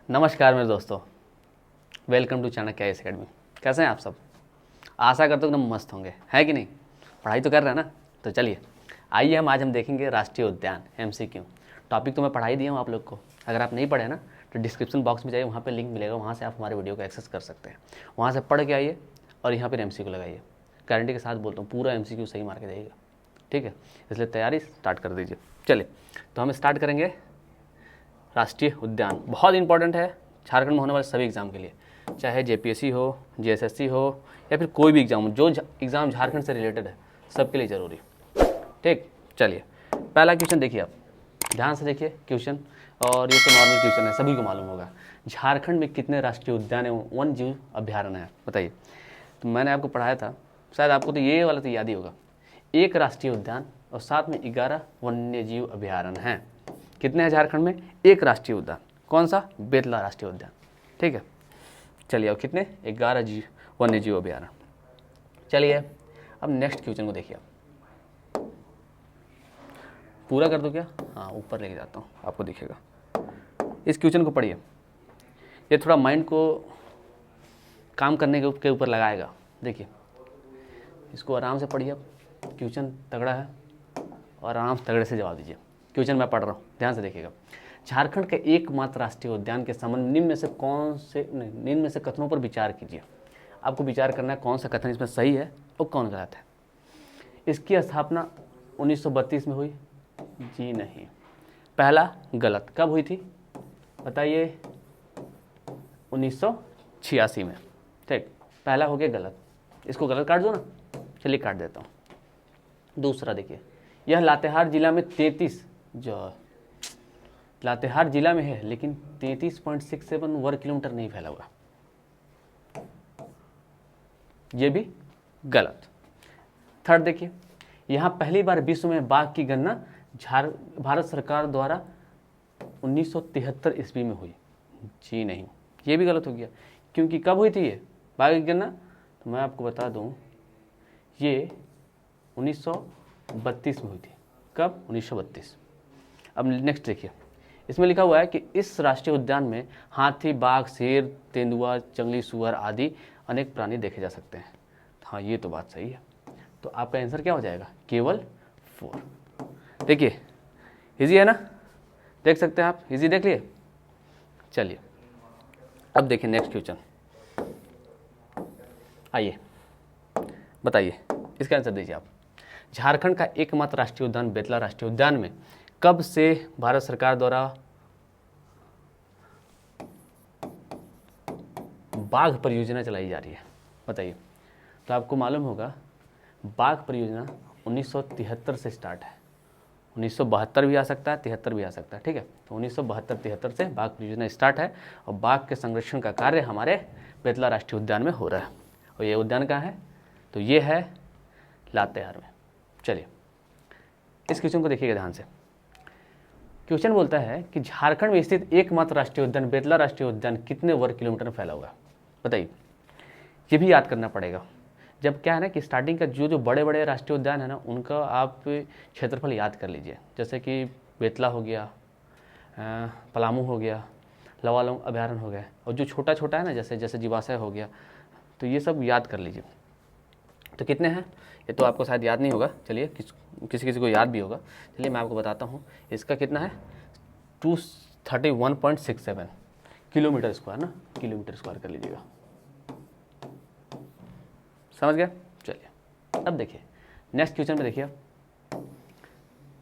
नमस्कार मेरे दोस्तों, welcome to Chanakya IAS academy. कैसे हैं आप सब? आशा करता हूँ एकदम मस्त होंगे, है कि नहीं? पढ़ाई तो कर रहे हैं ना? तो चलिए आइए आज हम देखेंगे राष्ट्रीय उद्यान एमसीक्यू। टॉपिक तो मैं पढ़ा ही दिया हूँ आप लोग को। अगर आप नहीं पढ़े ना तो डिस्क्रिप्शन बॉक्स में जाइए, वहाँ पे लिंक मिलेगा, वहाँ से आप हमारे वीडियो को एक्सेस कर सकते हैं। वहाँ से पढ़ के आइए और यहाँ पर एमसीक्यू लगाइए। गारंटी के साथ बोलता हूँ पूरा एमसीक्यू सही मार के देगा, ठीक है? इसलिए तैयारी स्टार्ट कर दीजिए। चलिए तो हम स्टार्ट करेंगे। राष्ट्रीय उद्यान बहुत इंपॉर्टेंट है झारखंड में होने वाले सभी एग्ज़ाम के लिए, चाहे जेपीएससी हो, जेएसएससी हो या फिर कोई भी एग्ज़ाम हो। जो एग्ज़ाम झारखंड से रिलेटेड है सबके लिए ज़रूरी। ठीक, चलिए पहला क्वेश्चन देखिए, आप ध्यान से देखिए क्वेश्चन। और ये तो नॉर्मल क्वेश्चन है, सभी को मालूम होगा। झारखंड में कितने राष्ट्रीय उद्यान एवं वन जीव अभ्यारण्य है, बताइए। तो मैंने आपको पढ़ाया था, शायद आपको तो ये वाला तो याद ही होगा। 1 राष्ट्रीय उद्यान और साथ में 11 वन्य जीव अभ्यारण्य हैं। कितने हैं झारखंड में? 1 राष्ट्रीय उद्यान। कौन सा? बेतला राष्ट्रीय उद्यान, ठीक है। चलिए अब कितने? 11 वन्य जीव अभ्यारण्य। चलिए अब नेक्स्ट क्वेश्चन को देखिए। आप पूरा कर दो क्या? हाँ, ऊपर लेके जाता हूँ, आपको दिखेगा। इस क्वेश्चन को पढ़िए, ये थोड़ा माइंड को काम करने के ऊपर लगाएगा। देखिए इसको आराम से पढ़िए। क्वेश्चन तगड़ा है और आराम से तगड़े से जवाब दीजिए। क्वेश्चन मैं पढ़ रहा हूँ, ध्यान से देखिएगा। झारखंड के एकमात्र राष्ट्रीय उद्यान के संबंध निम्न में से कथनों पर विचार कीजिए। आपको विचार करना है कौन सा कथन इसमें सही है और कौन गलत है। इसकी स्थापना 1932 में हुई? जी नहीं। पहला गलत। कब हुई थी बताइए? 1986 में। ठीक, पहला हो गया गलत। इसको गलत काट दो ना, चलिए काट देता हूँ। दूसरा देखिए, यह लातेहार जिला में 33 जो लातेहार जिला में है, लेकिन 33.67 वर्ग किलोमीटर नहीं फैला हुआ। ये भी गलत। थर्ड देखिए, यहाँ पहली बार विश्व में बाघ की गणना भारत सरकार द्वारा 1973 ईस्वी में हुई। जी नहीं, ये भी गलत हो गया। क्योंकि कब हुई थी ये बाघ की गणना? तो मैं आपको बता दूं, ये 1932 में हुई थी। कब? 1932। अब नेक्स्ट देखिए, इसमें लिखा हुआ है कि इस राष्ट्रीय उद्यान में हाथी, बाघ, शेर, तेंदुआ, जंगली सुअर आदि अनेक प्राणी देखे जा सकते हैं। हाँ, ये तो बात सही है। तो आपका आंसर क्या हो जाएगा? केवल 4। देखिए इजी है ना, देख सकते हैं आप, इजी देख लिए। चलिए अब देखिए नेक्स्ट क्वेश्चन। आइए बताइए, इसका आंसर दीजिए आप। झारखंड का एकमात्र राष्ट्रीय उद्यान बेतला राष्ट्रीय उद्यान में कब से भारत सरकार द्वारा बाघ परियोजना चलाई जा रही है, बताइए। तो आपको मालूम होगा बाघ परियोजना 1973 से स्टार्ट है। 1972 भी आ सकता है, 73 भी आ सकता है, ठीक है। तो 1972-73 से बाघ परियोजना स्टार्ट है और बाघ के संरक्षण का कार्य हमारे बेतला राष्ट्रीय उद्यान में हो रहा है। और ये उद्यान कहाँ है? तो ये है लातेहार में। चलिए इस क्वेश्चन को देखिएगा ध्यान से। क्वेश्चन बोलता है कि झारखंड में स्थित एकमात्र राष्ट्रीय उद्यान बेतला राष्ट्रीय उद्यान कितने वर्ग किलोमीटर में फैला हुआ है, बताइए। ये भी याद करना पड़ेगा। जब क्या है ना कि स्टार्टिंग का जो बड़े बड़े राष्ट्रीय उद्यान है ना, उनका आप क्षेत्रफल याद कर लीजिए। जैसे कि बेतला हो गया, पलामू हो गया, लवालोंग अभयारण्य हो गया, और जो छोटा छोटा है ना जैसे जैसे जीवाशय हो गया, तो ये सब याद कर लीजिए। तो कितने हैं ये तो आपको शायद याद नहीं होगा। चलिए किसी किसी को याद भी होगा। चलिए मैं आपको बताता हूँ। इसका कितना है? 231.67 किलोमीटर स्क्वायर ना, किलोमीटर स्क्वायर कर लीजिएगा। समझ गया? चलिए अब देखिए नेक्स्ट क्वेश्चन में देखिए।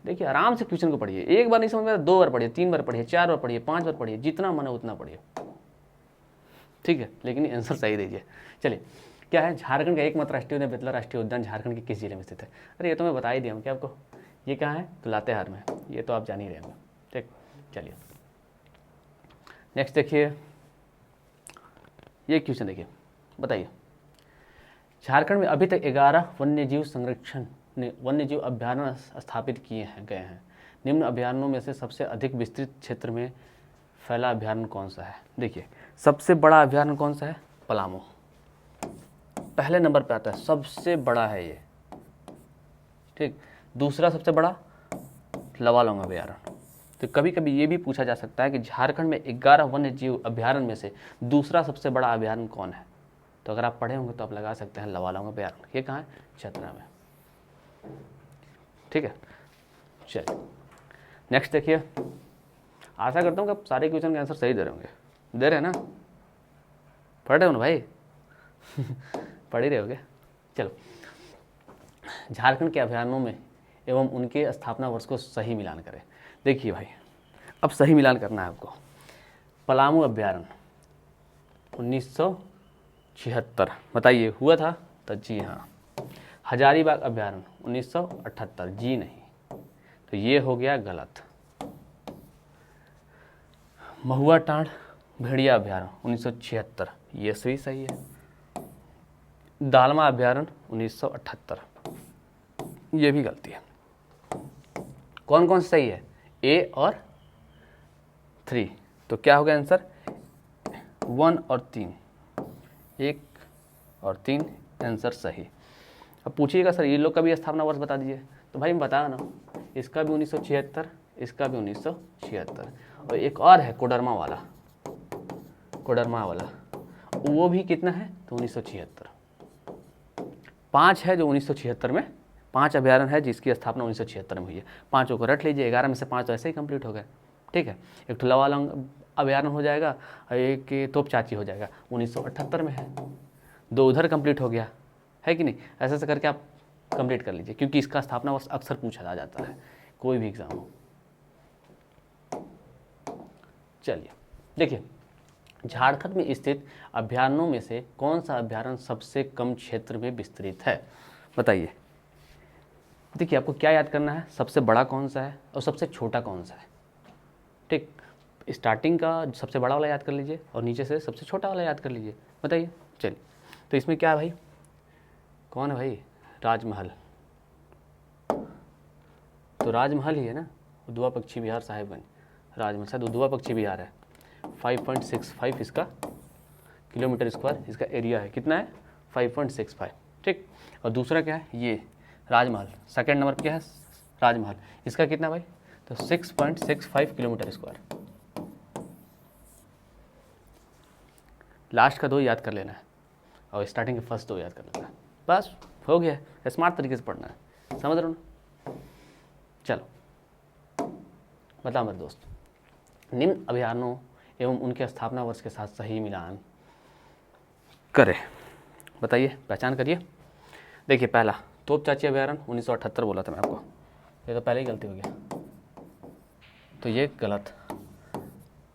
देखिए आराम से क्वेश्चन को पढ़िए। एक बार नहीं समझ में 2 बार पढ़िए, 3 बार पढ़िए, 4 बार पढ़िए, 5 बार पढ़िए, जितना मन है उतना पढ़िए, ठीक है। लेकिन आंसर सही दीजिए। चलिए क्या है? झारखंड का एकमात्र राष्ट्रीय उद्यान बेतला राष्ट्रीय उद्यान झारखंड के किस जिले में स्थित है? अरे ये तो मैं बता ही दिया हूँ क्या आपको। ये कहाँ है? तो लातेहार में। ये तो आप जान ही रहे होंगे, ठीक। चलिए नेक्स्ट देखिए, ये क्वेश्चन देखिए, बताइए। झारखंड में अभी तक 11 वन्यजीव अभ्यारण्य स्थापित किए गए हैं। निम्न अभ्यारण्यों में से सबसे अधिक विस्तृत क्षेत्र में फैला अभ्यारण्य कौन सा है? देखिए सबसे बड़ा अभ्यारण्य कौन सा है? पलामू पहले नंबर पे आता है, सबसे बड़ा है ये, ठीक। दूसरा सबसे बड़ा लवालोंग अभ्यारण्य, तो कभी कभी ये भी पूछा जा सकता है कि झारखंड में 11 वन्य जीव अभ्यारण्य में से दूसरा सबसे बड़ा अभ्यारण्य कौन है। तो अगर आप पढ़े होंगे तो आप लगा सकते हैं लवालंग अभ्यारण्य। ये कहाँ है? चतरा में। ठीक है, चलिए नेक्स्ट देखिए। आशा करता हूँ कि आप सारे क्वेश्चन के आंसर सही दे रहे होंगे। दे रहे हैं ना? पढ़ रहे हो ना भाई? पढ़ ही रहे होगे। चलो, झारखंड के अभ्यारण्यों में एवं उनके स्थापना वर्ष को सही मिलान करें। देखिए भाई, अब सही मिलान करना है आपको। पलामू अभ्यारण्य 1976, बताइए हुआ था? तो जी हाँ। हजारीबाग अभ्यारण्य 1978, जी नहीं, तो ये हो गया गलत। महुआ टांड भेड़िया अभ्यारण्य 1976, ये सही सही है। दालमा अभ्यारण्य 1978, ये भी गलती है। कौन कौन सही है? ए और 3, तो क्या हो गया आंसर? 1 और 3, 1 और 3 आंसर सही। अब पूछिएगा सर ये लोग का भी स्थापना वर्ष बता दीजिए, तो भाई मैं बताया ना, इसका भी 1976, इसका भी 1976, और एक और है कोडरमा वाला, कोडरमा वाला, वो भी कितना है? तो 1976। 5 है जो 1976 में, 5 अभ्यारण्य है जिसकी स्थापना 1976 में हुई है। 5 को रट लीजिए, 11 में से 5 तो ऐसे ही कंप्लीट हो गए। ठीक है, एक तो लवालंग अभ्यारण्य हो जाएगा और एक तोपचाची हो जाएगा, 1978 में है। 2 उधर कंप्लीट हो गया है कि नहीं? ऐसे ऐसे करके आप कंप्लीट कर लीजिए, क्योंकि इसका स्थापना वर्ष अक्सर पूछा जाता है कोई भी एग्जाम हो। चलिए देखिए, झारखंड में स्थित अभ्यारण्यों में से कौन सा अभ्यारण्य सबसे कम क्षेत्र में विस्तृत है? बताइए। देखिए आपको क्या याद करना है, सबसे बड़ा कौन सा है और सबसे छोटा कौन सा है। ठीक, स्टार्टिंग का सबसे बड़ा वाला याद कर लीजिए और नीचे से सबसे छोटा वाला याद कर लीजिए। बताइए। चलिए, तो इसमें क्या है भाई? कौन है भाई? राजमहल। तो राजमहल ही है ना, उधवा पक्षी विहार साहिबगंज। राजमहल शायद उधवा पक्षी विहार है। 5.65 इसका किलोमीटर स्क्वायर इसका एरिया है। कितना है? 5.65। ठीक, और दूसरा क्या है? ये राजमहल। सेकंड नंबर पे क्या है? राजमहल। इसका कितना भाई? तो 6.65 किलोमीटर स्क्वायर। लास्ट का 2 याद कर लेना है और स्टार्टिंग के फर्स्ट 2 याद कर लेना है, बस हो गया। स्मार्ट तरीके से पढ़ना है, समझ रहे हो ना? चलो बताओ मेरे दोस्त, निम्न अभ्यारण्यों एवं उनके स्थापना वर्ष के साथ सही मिलान करें। बताइए, पहचान करिए। देखिए, पहला तोपचाची अभ्यारण्य 1978 बोला था मैं आपको, ये तो पहले ही गलती हो गया, तो ये गलत।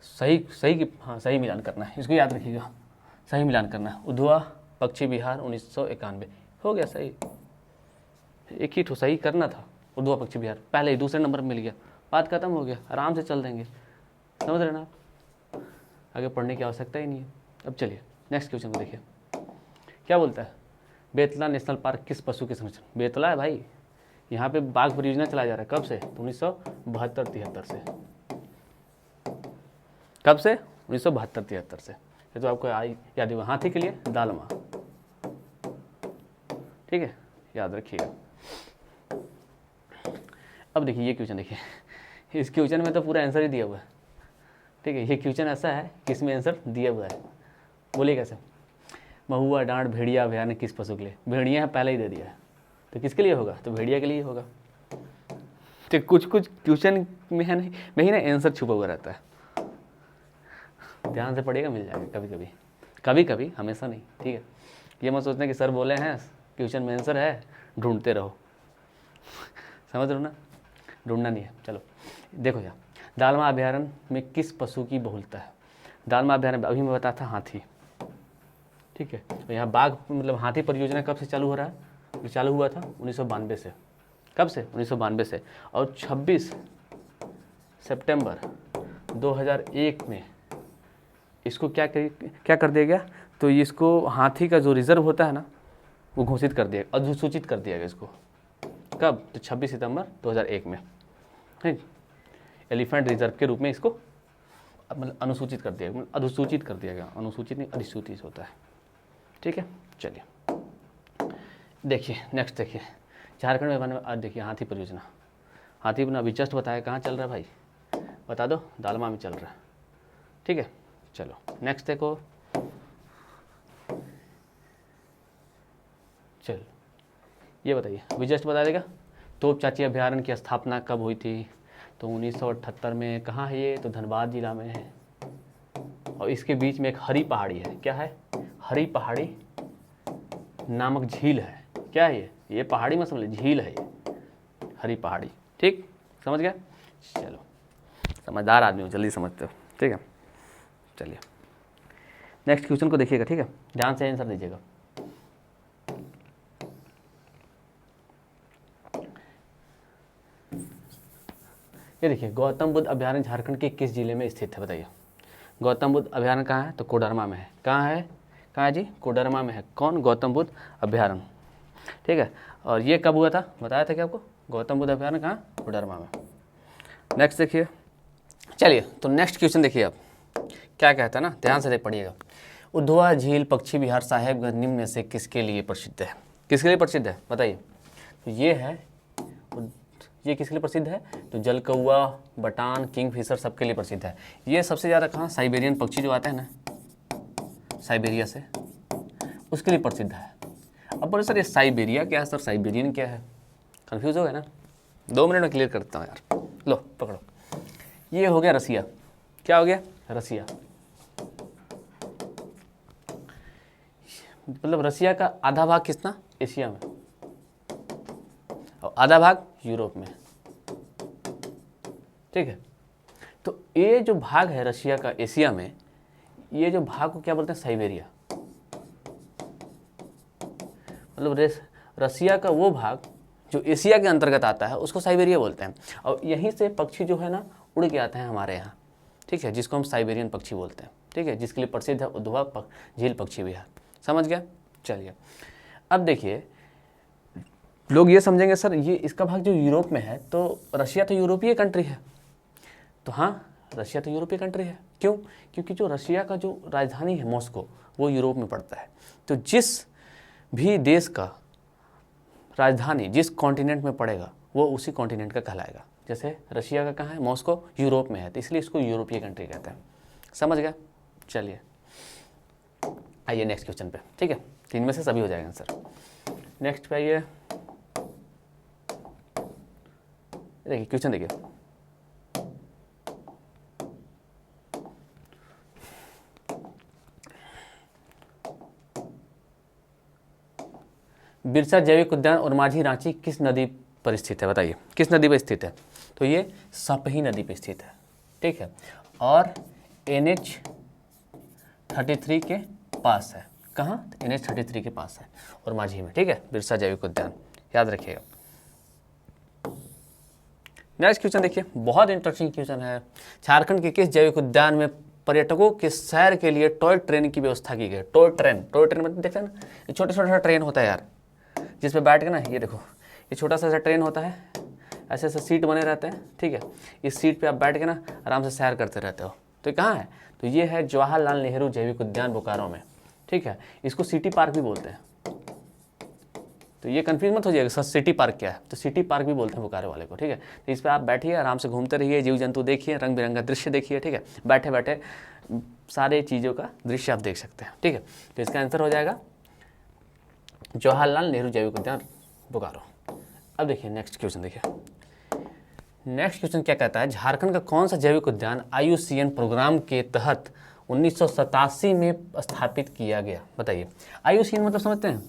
सही हाँ, सही मिलान करना है, इसको याद रखिएगा, सही मिलान करना है। उधवा पक्षी विहार 1991 हो गया सही। एक ही ठो सही करना था, उधवा पक्षी विहार पहले ही, दूसरे नंबर में मिल गया, बात खत्म हो गया, आराम से चल देंगे। समझ रहे ना आप? आगे पढ़ने की आवश्यकता ही नहीं है। अब चलिए नेक्स्ट क्वेश्चन को देखिए, क्या बोलता है? बेतला नेशनल पार्क किस पशु के संरक्षण? बेतला है भाई, यहाँ पे बाघ परियोजना चलाया जा रहा है। कब से? तो 1972-73 से। कब से? 1972-73 से। ये तो आपको याद होगा। हाथी के लिए दालमा, ठीक है, याद रखिएगा। अब देखिए ये क्वेश्चन, देखिए इस क्वेश्चन में तो पूरा आंसर ही दिया हुआ है। ठीक है, ये क्वेश्चन ऐसा है कि इसमें आंसर दिया हुआ है। बोलिए कैसे? महुआ डांड भेड़िया अभ्यारण्य किस पशु के लिए? भेड़िया है, पहले ही दे दिया है, तो किसके लिए होगा? तो भेड़िया के लिए होगा। तो कुछ क्वेश्चन में है नहीं, में ही ना आंसर छुपा हुआ रहता है। ध्यान से पढ़िएगा, मिल जाएगा कभी कभी, हमेशा नहीं। ठीक है, ये मत सोचना कि सर बोले हैं क्वेश्चन में आंसर है, ढूंढते रहो। समझ रहे हो ना? ढूंढना नहीं है। चलो देखो यार, दालमा अभ्यारण्य में किस पशु की बहुलता है? दालमा अभ्यारण्य अभी मैं बताया था हाथी। ठीक है, तो यहाँ बाघ मतलब हाथी परियोजना कब से चालू हो रहा है? चालू हुआ था 1992 से। कब से? 1992 से। और 26 सितंबर 2001 में इसको क्या कर दिया गया? तो इसको हाथी का जो रिजर्व होता है ना, वो घोषित कर दिया, अधिसूचित कर दिया गया इसको। कब? तो 26 सितंबर 2001 में, है एलिफेंट रिजर्व के रूप में इसको मतलब अनुसूचित कर दिया गया, अधिसूचित कर दिया गया। अनुसूचित नहीं, अधिसूचित होता है। ठीक है, चलिए देखिए नेक्स्ट। देखिए झारखंड में देखिए हाथी परियोजना, हाथी परियोजना अभी जस्ट बताया, कहाँ चल रहा है भाई? बता दो, दालमा में चल रहा है, ठीक है। चलो नेक्स्ट देखो, चलो ये बताइए, विजस्ट बता देगा। तोप चाची अभ्यारण्य की स्थापना कब हुई थी? तो 1978 में। कहाँ है ये? तो धनबाद जिला में है। और इसके बीच में एक हरी पहाड़ी है। क्या है? हरी पहाड़ी नामक झील है। क्या है ये पहाड़ी मत समझ, झील है ये, हरी पहाड़ी। ठीक, समझ गया? चलो, समझदार आदमी हो, जल्दी समझते हो, ठीक है। चलिए नेक्स्ट क्वेश्चन को देखिएगा, ठीक है, ध्यान से आंसर दीजिएगा। ये देखिए, गौतम बुद्ध अभ्यारण्य झारखंड के किस जिले में स्थित है? बताइए। गौतम बुद्ध अभ्यारण्य कहाँ है? तो कोडरमा में है। कहाँ है? कहाँ है जी? कोडरमा में है। कौन? गौतम बुद्ध अभ्यारण्य, ठीक है। और ये कब हुआ था? बताया था क्या आपको? गौतम बुद्ध अभ्यारण्य कहाँ? कोडरमा में। नेक्स्ट देखिए, चलिए तो नेक्स्ट क्वेश्चन देखिए आप क्या कहता है ना, ध्यान से देख पढ़िएगा। उद्धवा झील पक्षी विहार साहेबगंज निम्न में से किसके लिए प्रसिद्ध है? किसके लिए प्रसिद्ध है बताइए। तो ये है, ये किसके लिए प्रसिद्ध है? तो जलकौआ, बटान, किंगफिशर सबके लिए प्रसिद्ध है। ये सबसे ज़्यादा कहाँ? साइबेरियन पक्षी जो आते हैं ना साइबेरिया से, उसके लिए प्रसिद्ध है। अब बोले सर ये साइबेरिया क्या है सर, साइबेरियन क्या है? कन्फ्यूज़ हो गए ना? 2 मिनट में क्लियर करता हूँ यार। लो पकड़ो, ये हो गया रसिया। क्या हो गया? रसिया। मतलब रसिया का आधा भाग कितना? एशिया में, और आधा भाग यूरोप में, ठीक है। तो ये जो भाग है रशिया का एशिया में, ये जो भाग को क्या बोलते हैं? साइबेरिया। मतलब रसिया का वो भाग जो एशिया के अंतर्गत आता है उसको साइबेरिया बोलते हैं। और यहीं से पक्षी जो है ना उड़ के आते हैं हमारे यहाँ, ठीक है, जिसको हम साइबेरियन पक्षी बोलते हैं, ठीक है, जिसके लिए प्रसिद्ध है उद्धवा झील पक्षी विहार। समझ गया? चलिए अब देखिए, लोग ये समझेंगे सर ये इसका भाग जो यूरोप में है, तो रशिया तो यूरोपीय कंट्री है। तो हाँ, रशिया तो यूरोपीय कंट्री है। क्यों? क्योंकि जो रशिया का जो राजधानी है मॉस्को, वो यूरोप में पड़ता है। तो जिस भी देश का राजधानी जिस कॉन्टिनेंट में पड़ेगा वो उसी कॉन्टिनेंट का कहलाएगा। जैसे रशिया का कहाँ है? मॉस्को यूरोप में है, तो इसलिए इसको यूरोपीय कंट्री कहते हैं। समझ गया? चलिए आइए नेक्स्ट क्वेश्चन पे, ठीक है। 3 में से सभी हो जाएगा आंसर। नेक्स्ट पे आइए, देखिए क्वेश्चन देखिए, बिरसा जैविक उद्यान और माझी रांची किस नदी पर स्थित है? बताइए किस नदी पर स्थित है? तो ये सपही नदी पर स्थित है, ठीक है, और NH-33 के पास है। कहाँ? NH-33 के पास है और माझी में, ठीक है, बिरसा जैविक उद्यान, याद रखिएगा। नेक्स्ट क्वेश्चन देखिए, बहुत इंटरेस्टिंग क्वेश्चन है। झारखंड के किस जैविक उद्यान में पर्यटकों के सैर के लिए टॉय ट्रेन की व्यवस्था की गई? टॉय ट्रेन मतलब देखते हैं ना, ये छोटा छोटा ट्रेन होता है यार, जिस पे बैठ के ना, ये देखो ये छोटा सा ट्रेन होता है, ऐसे ऐसे सीट बने रहते हैं, ठीक है। इस सीट पे आप बैठ के ना आराम से सैर करते रहते हो। तो ये कहाँ है? तो ये है जवाहरलाल नेहरू जैविक उद्यान बोकारो में, ठीक है। इसको सिटी पार्क भी बोलते हैं, तो ये कंफ्यूज मत हो जाएगा सर सिटी पार्क क्या है, तो सिटी पार्क भी बोलते हैं बोकारो वाले को, ठीक है। तो इस पर आप बैठिए, आराम से घूमते रहिए, जीव जंतु देखिए, रंग बिरंगा दृश्य देखिए, ठीक है, बैठे बैठे सारे चीज़ों का दृश्य आप देख सकते हैं, ठीक है। तो इसका आंसर हो जाएगा जवाहरलाल नेहरू जैविक उद्यान बोकारो। अब देखिए नेक्स्ट क्वेश्चन देखिए, नेक्स्ट क्वेश्चन क्या कहता है? झारखंड का कौन सा जैविक उद्यान IUCN प्रोग्राम के तहत 1987 में स्थापित किया गया? बताइए। IUCN मतलब समझते हैं?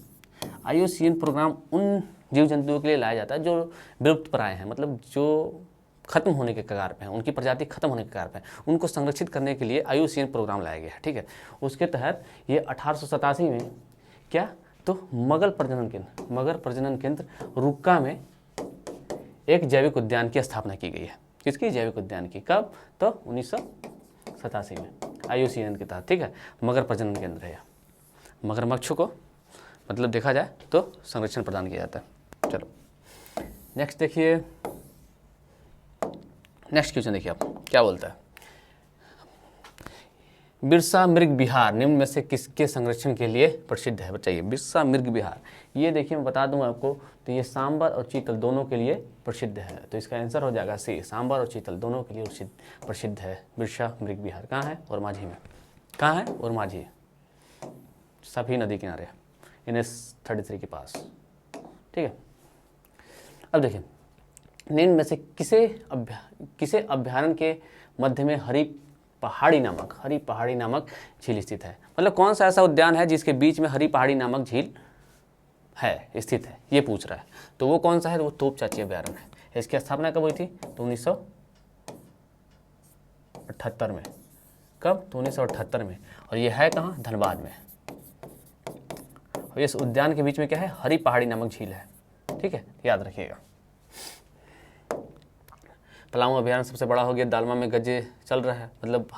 IUCN प्रोग्राम उन जीव जंतुओं के लिए लाया जाता है जो विलुप्त प्राय हैं, मतलब जो खत्म होने के कगार पे हैं, उनकी प्रजाति खत्म होने के कगार पे हैं, उनको संरक्षित करने के लिए IUCN प्रोग्राम लाया गया है, ठीक है। उसके तहत ये 1887 में क्या, तो मगर प्रजनन केंद्र रुक्का में एक जैविक उद्यान की स्थापना की गई है। किसकी? जैविक उद्यान की। कब? तो 1987 में IUCN के तहत, ठीक है। मगर प्रजनन केंद्र है, मगरमच्छ को मतलब देखा जाए तो संरक्षण प्रदान किया जाता है। चलो नेक्स्ट देखिए, नेक्स्ट क्वेश्चन देखिए आप क्या बोलता है। बिरसा मृग विहार निम्न में से किसके संरक्षण के लिए प्रसिद्ध है? बताइए। बिरसा मृग विहार, ये देखिए मैं बता दूं आपको, तो ये सांबर और चीतल दोनों के लिए प्रसिद्ध है। तो इसका आंसर हो जाएगा सी, सांबर और चीतल दोनों के लिए प्रसिद्ध है बिरसा मृग विहार। कहाँ है? और माझी में। कहाँ है? और माझी, सभी नदी किनारे, NH-33 के पास। ठीक है। अब देखिए, निम्न में से किसे अभ्यारण्य के मध्य में हरी पहाड़ी नामक झील स्थित है? मतलब कौन सा ऐसा उद्यान है जिसके बीच में हरी पहाड़ी नामक झील है, स्थित है, ये पूछ रहा है। तो वो कौन सा है? वो तोप चाची अभ्यारण्य है। इसकी स्थापना कब हुई थी? तो 1978 में। कब? तो 1978 में। और ये है कहाँ? धनबाद में। और इस उद्यान के बीच में क्या है? हरी पहाड़ी नामक झील है। ठीक है, याद रखिएगा। पलामू अभ्यारण्य सबसे बड़ा हो गया। दालमा में गज्जे चल रहा है, मतलब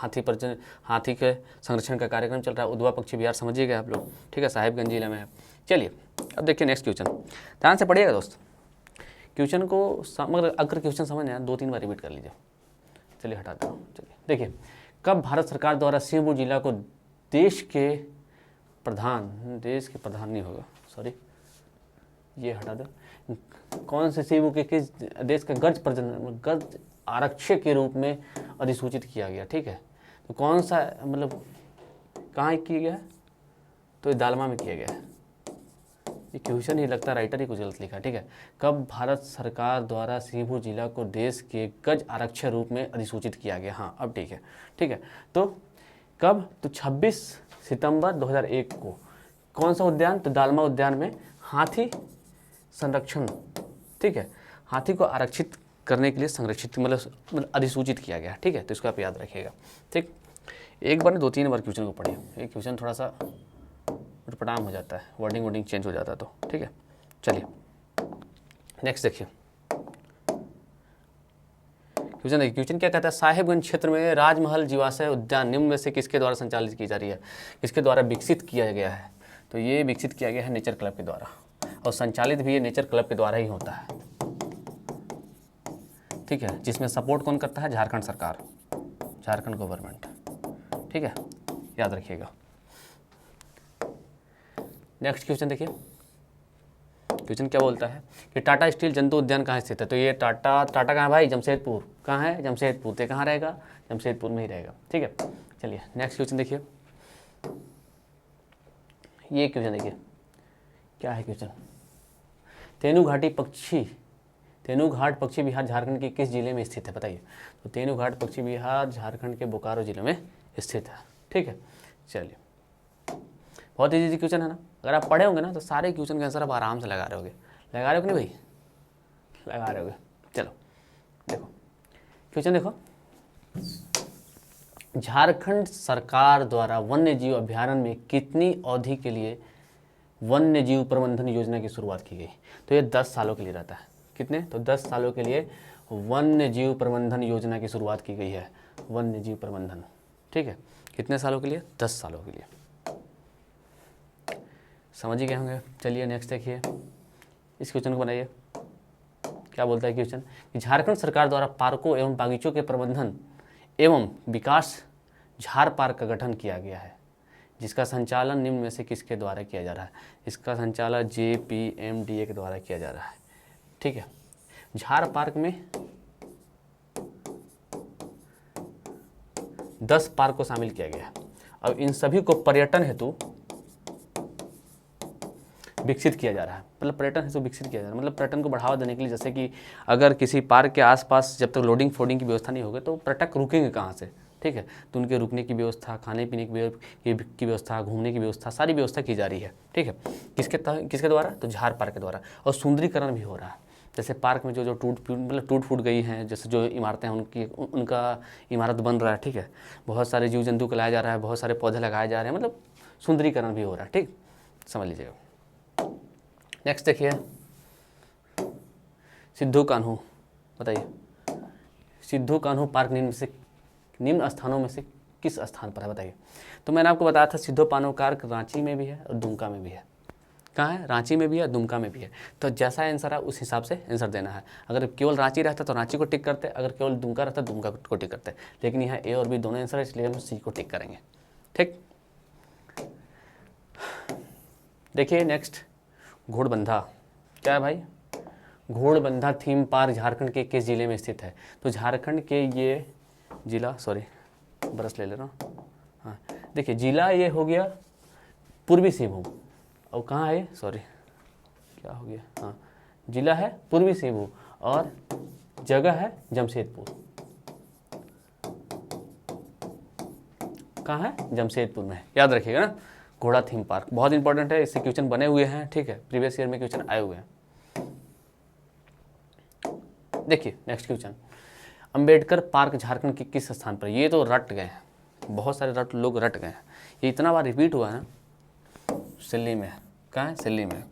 हाथी के संरक्षण का कार्यक्रम चल रहा है। उधवा पक्षी विहार समझिएगा आप लोग। ठीक है, साहिबगंज जिले में है। चलिए अब देखिए नेक्स्ट क्वेश्चन, ध्यान से पढ़िएगा दोस्त। क्वेश्चन को अगर क्वेश्चन समझ आए 2-3 बार रिपीट कर लीजिए। चलिए हटाता हूँ। चलिए देखिए, कब भारत सरकार द्वारा सिंहभूम जिला को देश के प्रधान नहीं होगा, सॉरी ये हटा दो। कौन से सिंहभूम के किस देश का गज आरक्षक के रूप में अधिसूचित किया गया? ठीक है, तो कौन सा, मतलब कहाँ किया गया है? तो ये दालमा में किया गया है। ये क्वेश्चन ही लगता है राइटर ही कुछ गलत लिखा। ठीक है, कब भारत सरकार द्वारा सिंहभूम जिला को देश के गज आरक्षक रूप में अधिसूचित किया गया? हाँ अब ठीक है। ठीक है, तो कब? तो 26 सितंबर 2001 को। कौन सा उद्यान? तो दालमा उद्यान में हाथी संरक्षण, ठीक है, हाथी को आरक्षित करने के लिए संरक्षित मतलब अधिसूचित किया गया। ठीक है, तो इसको आप याद रखिएगा। ठीक, एक बार 2-3 बार क्वेश्चन को पढ़िए। ये क्वेश्चन थोड़ा सा उटपटांग हो जाता है, वर्डिंग चेंज हो जाता है, तो ठीक है। चलिए नेक्स्ट देखिए क्वेश्चन। क्वेश्चन क्या कहता है? साहिबगंज क्षेत्र में राजमहल जीवाश्य उद्यान निम्न में से किसके द्वारा संचालित की जा रही है? किसके द्वारा विकसित किया गया है? तो ये विकसित किया गया है नेचर क्लब के द्वारा, और संचालित भी ये नेचर क्लब के द्वारा ही होता है। ठीक है, जिसमें सपोर्ट कौन करता है? झारखंड सरकार, झारखंड गवर्नमेंट। ठीक है, याद रखिएगा। नेक्स्ट क्वेश्चन देखिए, क्वेश्चन क्या बोलता है कि टाटा स्टील जंतु उद्यान कहाँ स्थित है? तो ये टाटा कहाँ है भाई? जमशेदपुर। कहाँ है? जमशेदपुर। तो कहाँ रहेगा? जमशेदपुर में ही रहेगा। ठीक है, चलिए नेक्स्ट क्वेश्चन देखिए। ये क्वेश्चन देखिए, क्या है क्वेश्चन? तेनूघाट पक्षी विहार झारखंड के किस जिले में स्थित है? बताइए। तो तेनूघाट पक्षी विहार झारखंड के बोकारो जिले में स्थित है। ठीक है, चलिए बहुत ईजी क्वेश्चन है ना। अगर आप पढ़े होंगे ना तो सारे क्वेश्चन का आंसर आप आराम से लगा रहे होगे। लगा रहे हो कि नहीं भाई? लगा रहे होगे। चलो देखो क्वेश्चन देखो। झारखंड सरकार द्वारा वन्य जीव अभ्यारण्य में कितनी अवधि के लिए वन्य जीव प्रबंधन योजना की शुरुआत की गई? तो ये 10 सालों के लिए रहता है। कितने? तो 10 सालों के लिए वन्य जीव प्रबंधन योजना की शुरुआत की गई है। वन्य जीव प्रबंधन, ठीक है, कितने सालों के लिए? 10 सालों के लिए। समझ ही गए होंगे। चलिए नेक्स्ट देखिए, इस क्वेश्चन को बनाइए। क्या बोलता है क्वेश्चन कि झारखंड सरकार द्वारा पार्कों एवं बागीचों के प्रबंधन एवं विकास झार पार्क का गठन किया गया है, जिसका संचालन निम्न में से किसके द्वारा किया जा रहा है? इसका संचालन JPMDA के द्वारा किया जा रहा है। ठीक है, झार पार्क में 10 पार्क को शामिल किया गया है। अब इन सभी को पर्यटन हेतु विकसित किया जा रहा है। मतलब पर्यटन हेतु विकसित किया जा रहा है, मतलब पर्यटन को बढ़ावा देने के लिए। जैसे कि अगर किसी पार्क के आसपास जब तक लोडिंग फोडिंग की व्यवस्था नहीं होगी तो पर्यटक रुकेंगे कहाँ से? ठीक है, तो उनके रुकने की व्यवस्था, खाने पीने की व्यवस्था, घूमने की व्यवस्था, सारी व्यवस्था की जा रही है। ठीक है, किसके द्वारा? तो झार पार्क के द्वारा। और सुंदरीकरण भी हो रहा है। जैसे पार्क में जो टूट फूट गई हैं, जैसे जो इमारतें हैं उनका इमारत बन रहा है। ठीक है, बहुत सारे जीव जंतु को लाया जा रहा है, बहुत सारे पौधे लगाए जा रहे हैं, मतलब सुंदरीकरण भी हो रहा है। ठीक, समझ लीजिएगा। नेक्स्ट देखिए, सिद्धू कान्हू। बताइए, सिद्धू कान्हू पार्क निम्न स्थानों में से किस स्थान पर है? बताइए। तो मैंने आपको बताया था सिद्धू कान्हू पार्क रांची में भी है और दुमका में भी है। कहाँ है? रांची में भी है, दुमका में भी है। तो जैसा आंसर है उस हिसाब से आंसर देना है। अगर केवल रांची रहता तो रांची को टिक करते, अगर केवल दुमका रहता दुमका को टिक करते। लेकिन यहाँ A और B दोनों आंसर है, इसलिए हम C को टिक करेंगे। ठीक। देखिए नेक्स्ट, घोड़बंधा। क्या है भाई? घोड़बंधा थीम पार्क झारखंड के किस जिले में स्थित है? तो झारखंड के ये जिला, सॉरी ब्रश ले ले रहा हूँ, हाँ देखिए जिला ये हो गया पूर्वी सिंहभूम, और कहाँ है, सॉरी क्या हो गया, हाँ जिला है पूर्वी सिंहभूम और जगह है जमशेदपुर। कहाँ है? जमशेदपुर में, याद रखिएगा ना। घोड़ा थीम पार्क बहुत इंपॉर्टेंट है, इससे क्वेश्चन बने हुए हैं, ठीक है, प्रीवियस ईयर में क्वेश्चन आए हुए हैं। देखिए next question, Ambedkar park Jharkhand के किस स्थान पर? ये तो रट गए हैं, बहुत सारे लोग रट गए हैं, ये इतना बार रिपीट हुआ है ना। सिल्ली में, कहाँ है? सिल्ली में,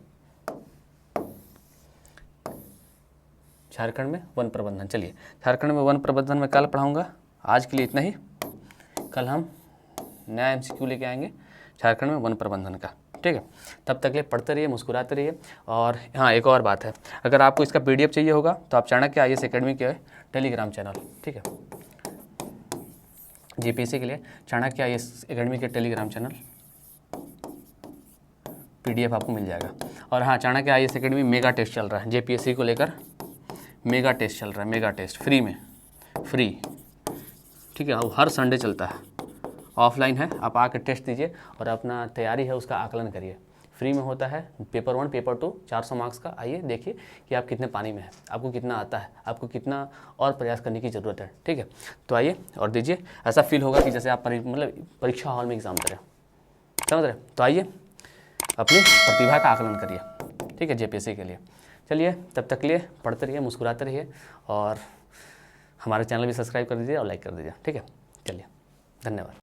झारखंड में वन प्रबंधन। चलिए झारखंड में वन प्रबंधन में कल पढ़ाऊंगा, आज के लिए इतना ही। कल हम नया एमसीक्यू लेके आएंगे झारखंड में वन प्रबंधन का, ठीक है। तब तक के लिए पढ़ते रहिए, मुस्कुराते रहिए। और हाँ एक और बात है, अगर आपको इसका पीडीएफ चाहिए होगा तो आप चाणक्य आईएएस एकेडमी के टेलीग्राम चैनल, ठीक है, जीपीएससी के लिए चाणक्य आईएएस एकेडमी के टेलीग्राम चैनल पीडीएफ आपको मिल जाएगा। और हाँ Chanakya IAS academy mega test चल रहा है, जेपीएससी को लेकर मेगा टेस्ट चल रहा है, मेगा टेस्ट फ्री में, फ्री, ठीक है। हर संडे चलता है, ऑफलाइन है, आप आकर टेस्ट दीजिए और अपना तैयारी है उसका आकलन करिए। फ्री में होता है पेपर 1 पेपर 2 400 मार्क्स का। आइए देखिए कि आप कितने पानी में हैं, आपको कितना आता है, आपको कितना और प्रयास करने की ज़रूरत है, ठीक है। तो आइए और दीजिए, ऐसा फील होगा कि जैसे आप मतलब परीक्षा हॉल में एग्ज़ाम दे रहे हैं, समझ रहे। तो आइए अपनी प्रतिभा का आकलन करिए, ठीक है, जेपीएससी के लिए। चलिए तब तक के लिए पढ़ते रहिए, मुस्कुराते रहिए और हमारे चैनल भी सब्सक्राइब कर दीजिए और लाइक कर दीजिए, ठीक है। चलिए धन्यवाद।